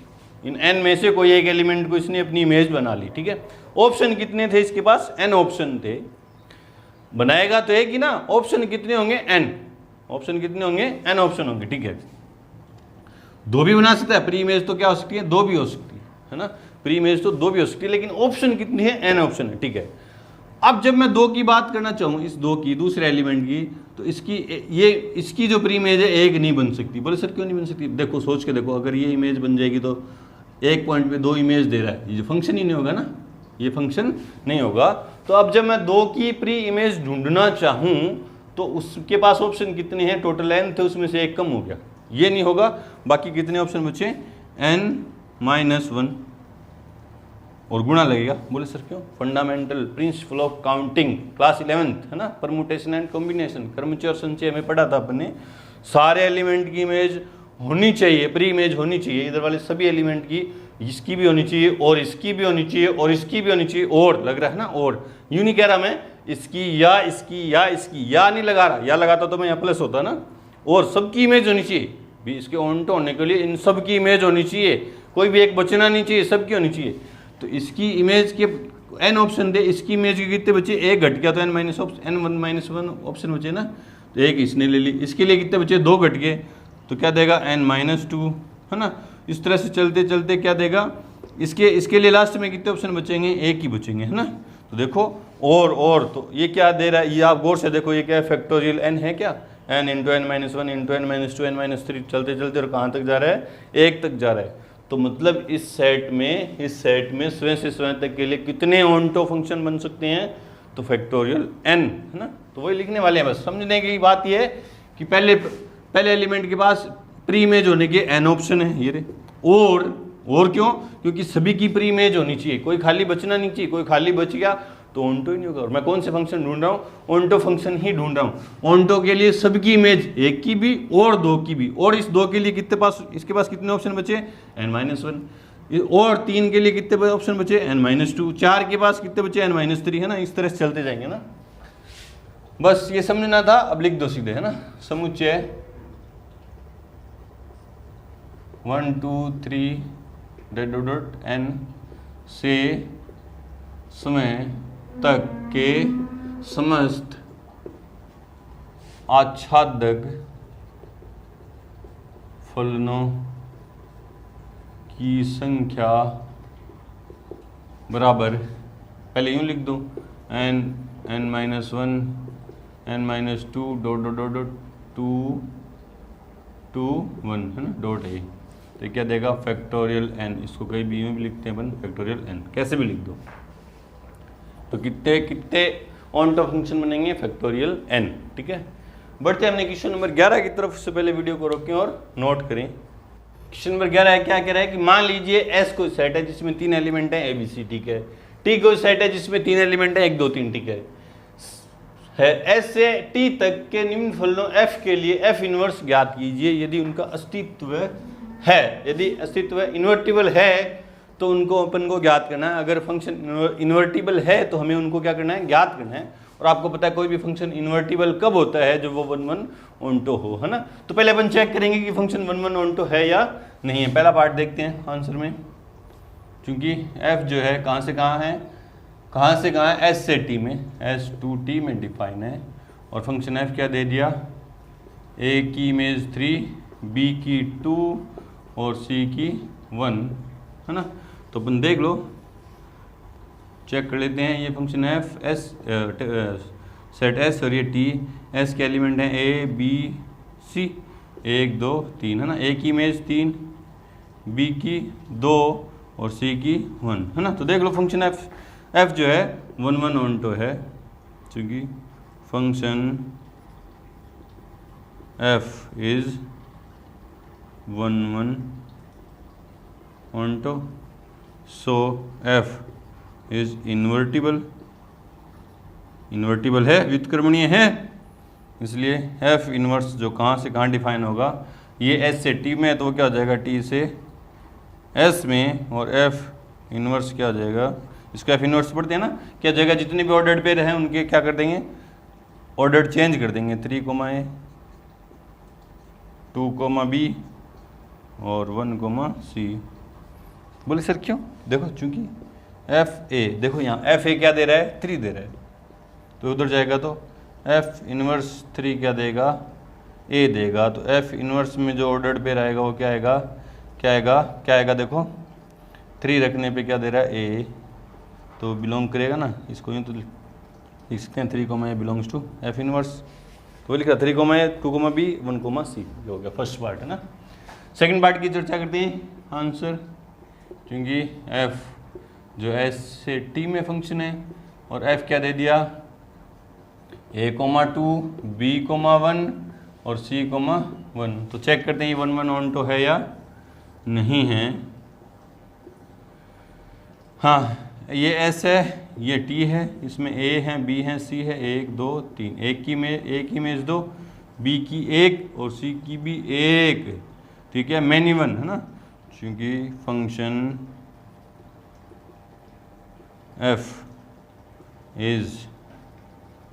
इन एन में से कोई एक एलिमेंट को इसने अपनी इमेज बना ली, ठीक है। ऑप्शन कितने थे इसके पास, एन ऑप्शन थे, बनाएगा तो एक ही ना, ऑप्शन कितने होंगे, एन, ऑप्शन कितने होंगे, एन ऑप्शन होंगे, ठीक है। दो भी बना सकता है, प्री इमेज तो क्या हो सकती है, दो भी हो सकती है ना, प्री इमेज तो दो भी हो सकती है, लेकिन ऑप्शन कितनी है, एन ऑप्शन है, ठीक है। अब जब मैं दो की बात करना चाहूँ, इस दो की, दूसरे एलिमेंट की, तो इसकी ये इसकी जो प्री इमेज है एक नहीं बन सकती। बोले सर क्यों नहीं बन सकती, देखो सोच के देखो, अगर ये इमेज बन जाएगी तो एक पॉइंट पे दो इमेज दे रहा है, ये जो फंक्शन ही नहीं होगा ना, ये फंक्शन नहीं होगा। तो अब जब मैं दो की प्री इमेज ढूंढना चाहूँ तो उसके पास ऑप्शन कितने हैं, टोटल एन थे, उसमें से एक कम हो गया, ये नहीं होगा, बाकी कितने ऑप्शन बचे, n-1 और गुणा लगेगा। बोले सर क्यों, fundamental principle of counting class 11th है ना, परमुटेशन एंड कॉम्बिनेशन, क्रमचय और संचय में पढ़ा था अपने। सारे एलिमेंट की इमेज होनी चाहिए, प्री इमेज होनी चाहिए, इधर वाले सभी एलिमेंट की, इसकी भी होनी चाहिए और इसकी भी होनी चाहिए और इसकी भी होनी चाहिए, और लग रहा है ना, और यूं नहीं कह रहा मैं इसकी या इसकी या इसकी, या नहीं लगा रहा, या लगाता तो मैं यहाँ प्लस होता ना, और सबकी इमेज होनी चाहिए भी, इसके ऑनटो होने के लिए इन सब की इमेज होनी चाहिए, कोई भी एक बचना नहीं चाहिए, सबकी होनी चाहिए। तो इसकी इमेज के एन ऑप्शन दे, इसकी इमेज के कितने बचे, एक घट गया तो n-1 ऑप्शन बचे ना, तो एक इसने ले ली, इसके लिए कितने बचे, दो घट गए, तो क्या देगा n-2, है ना। इस तरह से चलते चलते क्या देगा, इसके लिए लास्ट में कितने ऑप्शन बचेंगे, एक ही बचेंगे, है ना। तो देखो और तो ये क्या दे रहा है, ये आप गौर से देखो, ये क्या है, फैक्टोरियल n है क्या, n × n-1 × n-2 n-3 चलते चलते और कहाँ तक जा रहा है, एक तक जा रहा है। तो मतलब इस सेट में स्वयं से स्वयं तक के लिए कितने ऑनटो फंक्शन बन सकते हैं, तो फैक्टोरियल n, है ना। तो वही लिखने वाले हैं, बस समझने की बात यह है कि पहले एलिमेंट के पास प्री इमेज होने के n ऑप्शन है, ये रे, और क्यों, क्योंकि सभी की प्री इमेज होनी चाहिए, कोई खाली बचना नहीं चाहिए, कोई खाली बच गया तो ऑनटो ही नहीं होगा। और मैं कौन से फंक्शन ढूंढ रहा हूँ, ऑनटो फंक्शन ही ढूंढ रहा हूँ। ऑनटो के लिए सबकी इमेज, एक की भी और दो की भी, और इस दो के लिए कितने पास, इसके पास कितने ऑप्शन बचे, n-1, और तीन के लिए कितने ऑप्शन बचे, n-2, चार के पास कितने बचे, n-3, है ना। इस तरह से चलते जाएंगे ना, बस ये समझना था। अब लिख दो सीधे, है ना, समुच्चय 1 2 3 n से समय तक के समस्त आच्छादक फलनों की संख्या बराबर, पहले यूं लिख दूं, n-1 n-2 (2 2 1) है ना, डॉट है, तो क्या देगा, फैक्टोरियल n। इसको कहीं भी यूं भी लिखते हैं अपन, फैक्टोरियल n, कैसे भी लिख दो। तो कितने ऑनटो फंक्शन बनेंगे, फैक्टोरियल n, ठीक है। बढ़ते हैं हमने क्वेश्चन नंबर 11 की तरफ। से पहले वीडियो को रोकें और नोट करें। क्वेश्चन नंबर 11 है, क्या कह रहा है कि मान लीजिए S कोई सेट है जिसमें 3 एलिमेंट है ABC, ठीक है। T कोई सेट है जिसमें 3 एलिमेंट है 1 2 3, ठीक है। S से T तक के निम्न फलनों F के लिए F इनवर्स ज्ञात कीजिए यदि उनका अस्तित्व है। यदि अस्तित्व इन्वर्टिबल है तो उनको अपन को ज्ञात करना है। अगर फंक्शन इन्वर्टिबल है तो हमें उनको क्या करना है, ज्ञात करना है। और आपको पता है कोई भी फंक्शन इन्वर्टिबल कब होता है, जब वो 1 1 ऑनटो हो, है ना। तो पहले अपन चेक करेंगे कि फंक्शन 1 1 ऑनटो है या नहीं है। पहला पार्ट देखते हैं आंसर में, क्योंकि f जो है कहाँ से कहाँ है, S से T में, S to T में डिफाइन है। और फंक्शन f क्या दे दिया, A की इमेज 3, B की 2 और C की 1, है ना। तो अपन देख लो, चेक कर लेते हैं। ये function f S set S और ये T, S के एलिमेंट हैं A B C, 1 2 3, है ना। A की इमेज 3, B की 2 और C की 1, है ना। तो देख लो फंक्शन f जो है 1 1 ऑनटो है, क्योंकि function f is 1 1 onto, so f is invertible invertible है, व्युत्क्रमणीय है, इसलिए एफ इनवर्स जो कहाँ से कहाँ डिफाइन होगा, ये एस से टी में है तो वो क्या हो जाएगा टी से एस में, और एफ इनवर्स क्या हो जाएगा, इसको एफ इनवर्स पढ़ते हैं ना, क्या हो जाएगा, जितने भी ऑर्डर्ड पेयर हैं उनके क्या कर देंगे, ऑर्डर चेंज कर देंगे, 3, A 2, B और 1, C। बोले सर क्यों, देखो चूंकि एफ ए, देखो यहाँ एफ ए क्या दे रहा है, 3 दे रहा है, तो उधर जाएगा तो एफ इनवर्स 3 क्या देगा, ए देगा, तो एफ इनवर्स में जो ऑर्डर्ड पेयर आएगा वो क्या आएगा, क्या आएगा देखो 3 रखने पे क्या दे रहा है, ए, तो बिलोंग करेगा ना, इसको यूँ तो लिख सकते हैं 3, A belongs to F inverse, तो वो लिखा 3, A 2, B 1, C, ये हो गया फर्स्ट पार्ट है ना। सेकंड पार्ट की चर्चा करते हैं, आंसर, क्योंकि एफ जो एस से टी में फंक्शन है और एफ क्या दे दिया, A, 2, B, 1 और C, 1, तो चेक करते हैं ये 1, 1 ऑन टू है या नहीं है। हाँ ये S है, ये T है, इसमें A है, B है, C है, 1, 2, 3, एक की इमेज 2, B की 1 और C की भी 1, ठीक है, मैनी वन है ना, क्योंकि function f is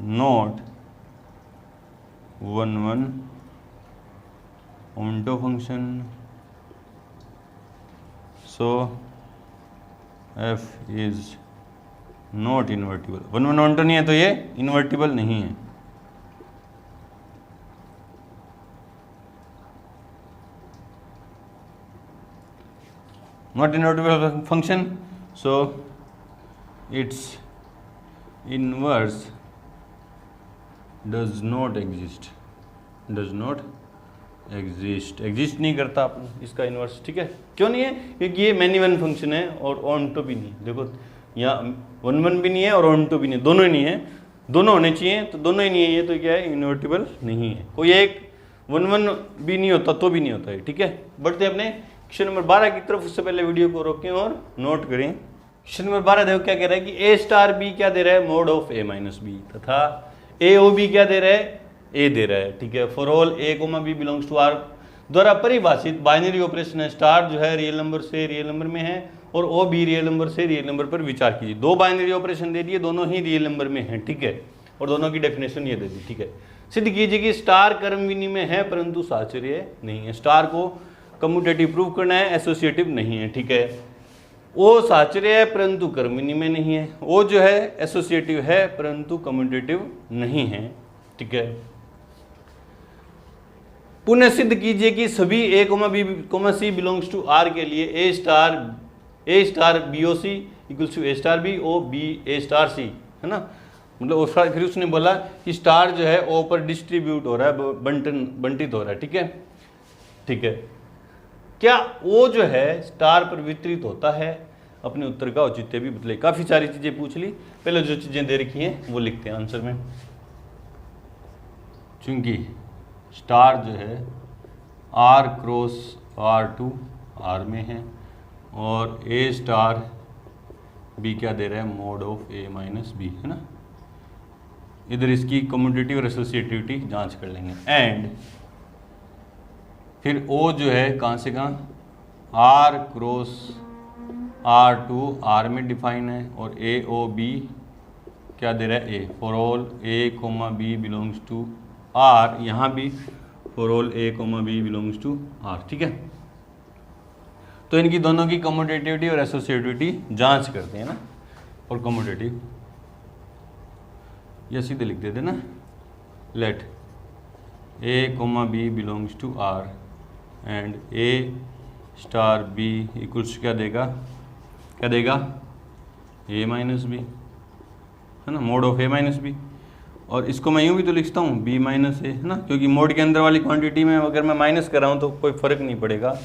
not 1, 1 onto function, so f is not invertible, 1, 1 onto नहीं है तो ये इन्वर्टिबल नहीं है। Not invertible function, so its inverse does not exist, exist नहीं करता इसका इन्वर्स, ठीक है, क्यों नहीं है, क्योंकि ये मैनी वन फंक्शन है और ऑन टू भी नहीं है, देखो यहाँ 1, 1 भी नहीं है और ऑन टू भी नहीं है, दोनों ही नहीं है, दोनों होने चाहिए तो दोनों ही नहीं है, ये तो क्या है, इन्वर्टिबल नहीं है, कोई एक 1, 1 भी नहीं होता तो भी नहीं होता है, ठीक है। बढ़ते अपने क्वेश्चन नंबर 12 की तरफ, उससे पहले वीडियो को रोकें और नोट करें। क्वेश्चन नंबर 12 देखो क्या कह रहा है कि ए स्टार बी क्या दे रहा है, mod of a minus b, तथा ए ओ बी क्या दे रहा है, ए दे रहा है, ठीक है, for all a comma b belongs to R द्वारा परिभाषित बाइनरी ऑपरेशन है, स्टार जो है रियल नंबर से रियल नंबर में है और ओ बी रियल नंबर से रियल नंबर पर विचार कीजिए। दो बाइनरी ऑपरेशन दे दिए, दोनों ही रियल नंबर में है, ठीक है, और दोनों की डेफिनेशन ये दे दी, ठीक है। सिद्ध कीजिए कि स्टार क्रम विनिमय है परंतु साहचर्य नहीं है। स्टार को कम्यूटेटिव प्रूव करना है, एसोसिएटिव नहीं है, ठीक है। ओ साहचर्य है परंतु क्रम विनिमय नहीं है, ओ जो है एसोसिएटिव है परंतु कम्यूटेटिव नहीं है, ठीक है। पुनः सिद्ध कीजिए कि सभी a comma b comma c belongs to R के लिए a star B O C equals to A star B o b a star c, है ना, मतलब फिर उसने बोला कि स्टार जो है ओ पर डिस्ट्रीब्यूट हो रहा है, बंटित हो रहा है, ठीक है, ठीक है। क्या ओ जो है स्टार पर वितरित होता है, अपने उत्तर का औचित्य भी बदले। काफी सारी चीजें पूछ ली, पहले जो चीजें दे रखी हैं वो लिखते हैं आंसर में। चूंकि स्टार जो है R क्रॉस R2 R में है और ए स्टार बी क्या दे रहा है, mod of a minus b, है ना, इधर इसकी कम्यूटेटिव और एसोसिएटिविटी जांच कर लेंगे। एंड फिर ओ जो है कहाँ से कहाँ, R क्रॉस R2 R में डिफाइन है और ए ओ बी क्या दे रहा है, a, for all a comma b belongs to R, यहाँ भी for all a comma b belongs to R, ठीक है। तो इनकी दोनों की कम्यूटेटिविटी और एसोसिएटिविटी जांच करते हैं ना, और कम्यूटेटिव या सीधे लिख देते ना, let a comma b belongs to R and a star b equals क्या देगा, ए माइनस बी, है ना, mod of a minus b. और इसको मैं यूँ भी तो लिखता हूँ बी माइनस ए, है ना, क्योंकि मोड के अंदर वाली क्वांटिटी में अगर मैं माइनस कर रहा हूँ तो कोई फ़र्क नहीं पड़ेगा,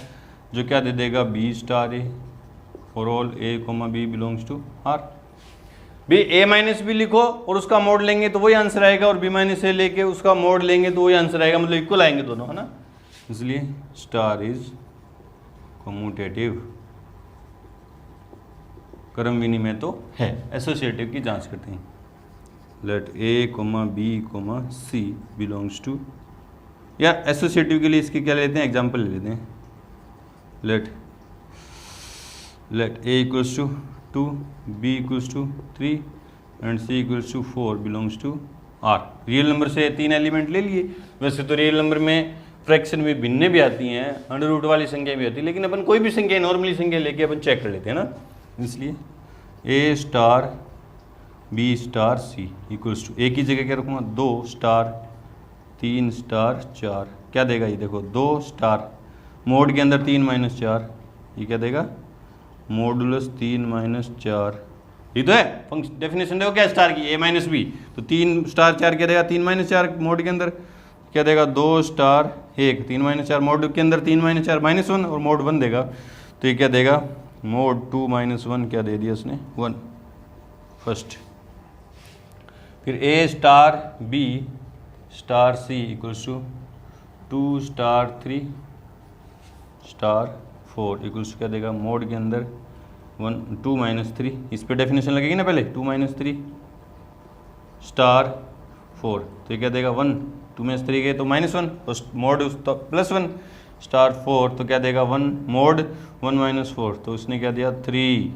जो क्या दे देगा, b star a for all a comma b belongs to R. B a minus b लिखो और उसका मोड लेंगे तो वही आंसर आएगा, और बी माइनस ए लेके उसका मोड लेंगे तो वही आंसर आएगा, मतलब इक्वल आएंगे दोनों, है ना, इसलिए स्टार इज कम्यूटेटिव, क्रम विनिमय तो है। एसोसिएटिव की जांच करते हैं। Let a comma b comma c belongs to, या एसोसिएटिव के लिए इसके क्या लेते हैं, एग्जाम्पल ले लेते हैं। Let a equals to 2, b equals to 3 and c equals to 4 belongs to R. Real number से 3 एलिमेंट ले लिए। वैसे तो रियल नंबर में फ्रैक्शन में भिन्न भी आती हैं, अंडर रूट वाली संख्या भी आती है, लेकिन अपन कोई भी संख्या नॉर्मली संख्या लेके अपन चेक कर लेते हैं ना। इसलिए A star B star C equals to, A की जगह क्या रखूँगा 2 स्टार 3 स्टार 4, क्या देगा ये देखो 2 स्टार मोड के अंदर 3 माइनस 4, ये क्या देगा मॉडुलस 3 माइनस 4, ये तो है फंक्शन डेफिनेशन देखो क्या स्टार की, ए माइनस बी, तो 3 स्टार 4 क्या देगा 3 माइनस 4 मोड के अंदर, क्या देगा 2 स्टार 1 3 माइनस 4 मोड के अंदर 3 माइनस 4 -1 और मोड 1 देगा, तो ये क्या देगा मोड 2 माइनस 1, क्या दे दिया उसने 1 फर्स्ट। फिर A star B star C equals to 2 star 3 star 4 equals क्या देगा मोड के अंदर 2 माइनस 3, इस पर डेफिनेशन लगेगी ना पहले 2 माइनस 3 स्टार 4, तो ये क्या देगा 1 2 माइनस 3 के तो -1 मोड तो +1 स्टार 4, तो क्या देगा 1 मोड 1 माइनस 4, तो उसने क्या दिया 3।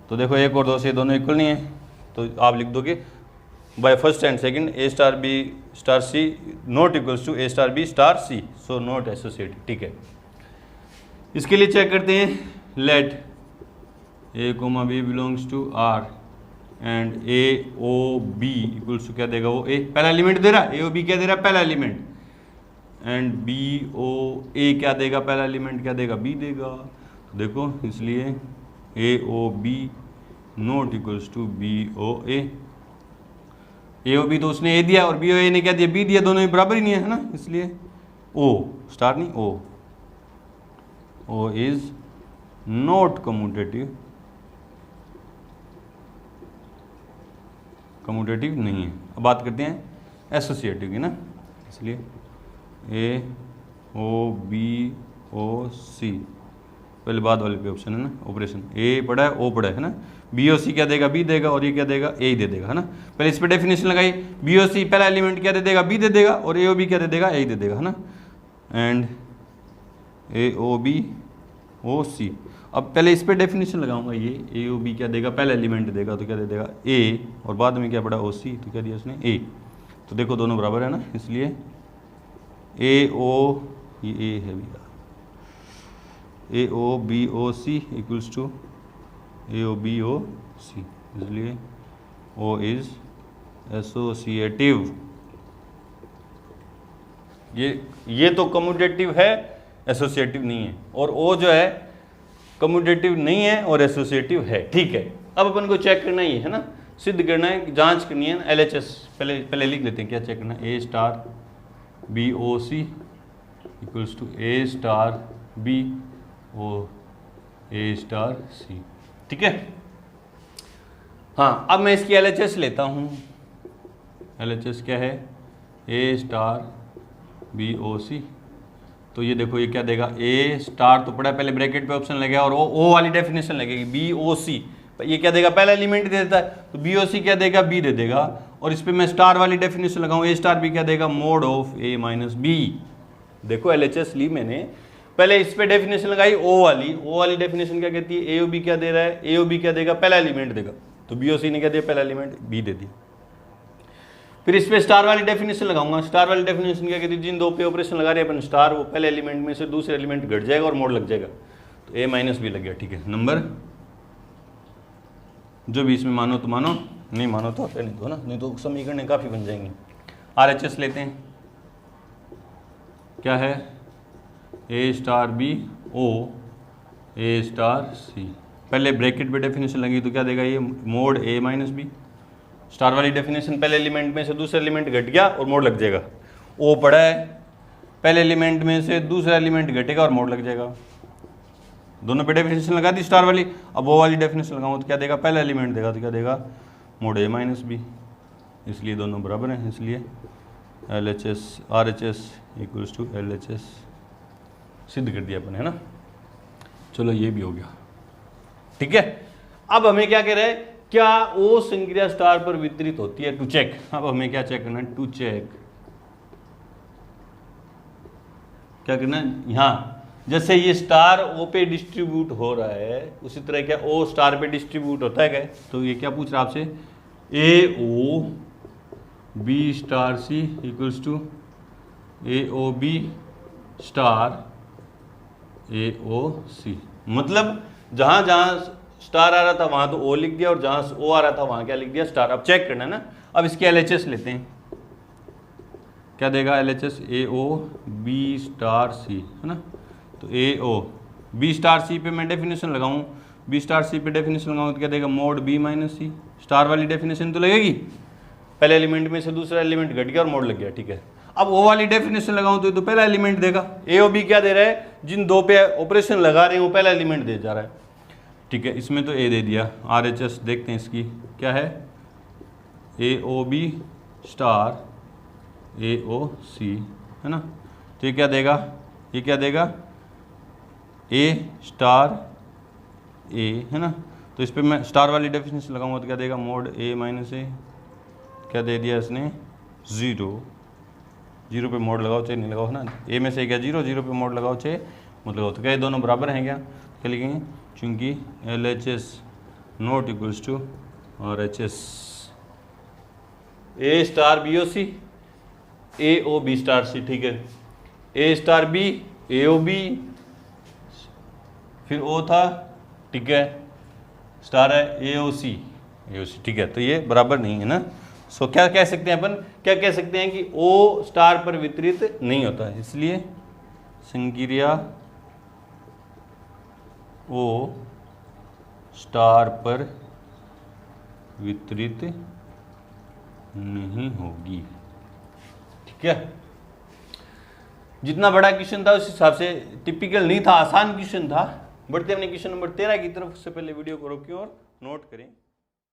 तो देखो 1 और 2 से दोनों इक्वल नहीं है, तो आप लिख दोगे by first and second a star B star c not equals to A star B star c, so not associated. ठीक है, इसके लिए चेक करते हैं, let a comma b belongs to R and a O b equals to क्या देगा वो ए पहला एलिमेंट दे रहा है, ए ओ बी क्या दे रहा है पहला एलिमेंट, एंड बी ओ ए क्या देगा पहला एलिमेंट क्या देगा बी देगा, तो देखो इसलिए A O B not equals to B O A O B तो उसने ए दिया और बी ओ ए ने क्या दिया बी दिया, दोनों ही बराबर ही नहीं है ना, इसलिए ओ स्टार नहीं o is not commutative, commutative नहीं है। अब बात करते हैं एसोसिएटिव की ना, इसलिए ए ओ बी ओ सी पहले बाद वाले पे ऑप्शन है ना, ऑपरेशन ए पड़ा है ओ पड़ा है ना, बी ओ सी क्या देगा बी देगा और ये क्या देगा ए दे देगा है ना। पहले इस पे डेफिनेशन लगाई, बी ओ सी पहला एलिमेंट क्या दे देगा बी दे देगा और ए ओ बी क्या दे देगा ए दे देगा है ना, एंड ए ओ बी ओ सी। अब पहले इस पे डेफिनेशन लगाऊंगा, ये ए ओ बी क्या देगा पहला एलिमेंट देगा तो क्या दे देगा ए और बाद में क्या पड़ा ओ सी, तो क्या दिया उसने ए, तो देखो दोनों बराबर है ना, इसलिए ए ओ ये ए है भैया, A O B O C equals to A O B O C, इसलिए ओ इज एसोसिएटिव। ये तो कम्यूटेटिव है एसोसिएटिव नहीं है, और ओ जो है कम्यूटेटिव नहीं है और एसोसिएटिव है। ठीक है, अब अपन को चेक करना ही है ना, सिद्ध करना है, जांच करनी है एलएचएस। पहले लिख लेते हैं क्या चेक करना है, A star B O C equals to A star B O A star C. ठीक है, हाँ अब मैं इसकी एलएचएस लेता हूँ। एलएचएस क्या है, ए स्टार बी ओ सी, तो ये देखो ये क्या देगा ए स्टार तो पड़ा पहले ब्रैकेट पे ऑप्शन लगेगा और ओ वाली डेफिनेशन लगेगी बी ओ सी, ये क्या देगा पहला एलिमेंट दे देता है तो बी ओ सी क्या देगा बी दे देगा, और इस पे मैं स्टार वाली डेफिनेशन लगाऊं ए स्टार बी क्या देगा mod of a minus b. देखो एलएचएस ली मैंने, पहले इस पे डेफिनेशन लगाई ओ वाली डेफिनेशन क्या कहती है, ए ओ बी क्या दे रहा है, ए ओ बी क्या देगा पहला एलिमेंट देगा, तो बी ओ सी ने क्या दिया पहला एलिमेंट बी दे दिया। फिर इस पे स्टार वाली डेफिनेशन लगाऊंगा, स्टार वाली डेफिनेशन क्या कहती है, जिन दो पे ऑपरेशन लगा रहे हैं अपन स्टार, वो पहले एलिमेंट में से दूसरे एलिमेंट घट जाएगा और मोड लग जाएगा, तो ए माइनस बी लग गया। ठीक है, नंबर जो भी इसमें मानो तो मानो, नहीं मानो तो रहने दो ना, नहीं तो समीकरण काफ़ी बन जाएंगे। आरएचएस लेते हैं, क्या है A star B O A star सी, पहले ब्रैकेट पे डेफिनेशन लगी तो क्या देगा ये मोड ए माइनस बी, स्टार वाली डेफिनेशन पहले एलिमेंट में से दूसरा एलिमेंट घट गया और मोड लग जाएगा, ओ पड़ा है पहले एलिमेंट में से दूसरा एलिमेंट घटेगा और मोड लग जाएगा, दोनों पे डेफिनेशन लगा दी स्टार वाली, अब वो वाली डेफिनेशन लगाऊँ तो क्या देगा पहला एलिमेंट देगा तो क्या देगा मोड ए माइनस बी, इसलिए दोनों बराबर हैं, इसलिए L H S R H S equals to L H S सिद्ध कर दिया अपन है ना। चलो ये भी हो गया। ठीक है, अब हमें क्या कह रहे हैं, क्या ओ संक्रिया स्टार पर वितरित होती है, टू चेक। अब हमें क्या चेक करना है, टू चेक क्या करना है, यहाँ जैसे ये स्टार ओ पे डिस्ट्रीब्यूट हो रहा है उसी तरह क्या ओ स्टार पे डिस्ट्रीब्यूट होता है क्या। तो ये क्या पूछ रहा है आपसे, A O B star C equals to A O B star A O C. मतलब जहाँ जहाँ स्टार आ रहा था वहाँ तो ओ लिख दिया और जहाँ ओ आ रहा था वहाँ क्या लिख दिया, स्टार। अब चेक करना है ना। अब इसके LHS लेते हैं, क्या देगा LHS, ए ओ बी स्टार सी, है ना। तो ए ओ बी स्टार सी पे मैं डेफिनेशन लगाऊं, बी स्टार सी पे डेफिनेशन लगाऊं तो क्या देगा, मोड बी माइनस सी। स्टार वाली डेफिनेशन तो लगेगी, पहले एलिमेंट में से दूसरा एलिमेंट घट गया और मोड लग गया, ठीक है। अब ओ वाली डेफिनेशन लगाऊं तो पहला एलिमेंट देगा। ए ओ बी क्या दे रहा है, जिन दो पे ऑपरेशन लगा रहे हैं वो पहला एलिमेंट दे जा रहा है, ठीक है। इसमें तो ए दे दिया। RHS देखते हैं इसकी क्या है, ए ओ बी स्टार ए ओ सी, है ना। तो ये क्या देगा, ये क्या देगा, ए स्टार ए, है ना। तो इस पर मैं स्टार वाली डेफिनेशन लगाऊंगा तो क्या देगा, मोड ए माइनस ए, क्या दे दिया इसने, 0। 0 पे मोड लगाओ चाहे नहीं लगाओ, है ना। ए में से क्या 0, 0 पे मोड लगाओ चाहे मत लगाओ। तो क्या ये दोनों बराबर हैं क्या लिखेंगे, चूंकि LHS not equals to RHS। A star B O C, A O B star C, ठीक है। A star B A O B, फिर ओ था, ठीक है, स्टार है ए ओ सी, ठीक है। तो ये बराबर नहीं है ना। सो क्या कह सकते हैं अपन, क्या कह सकते हैं कि ओ स्टार पर वितरित नहीं होता है, इसलिए संक्रिया ओ स्टार पर वितरित नहीं होगी, ठीक है। जितना बड़ा क्वेश्चन था उस हिसाब से टिपिकल नहीं था, आसान क्वेश्चन था। बढ़ते हमने क्वेश्चन नंबर 13 की तरफ। उससे पहले वीडियो को रोकें और नोट करें।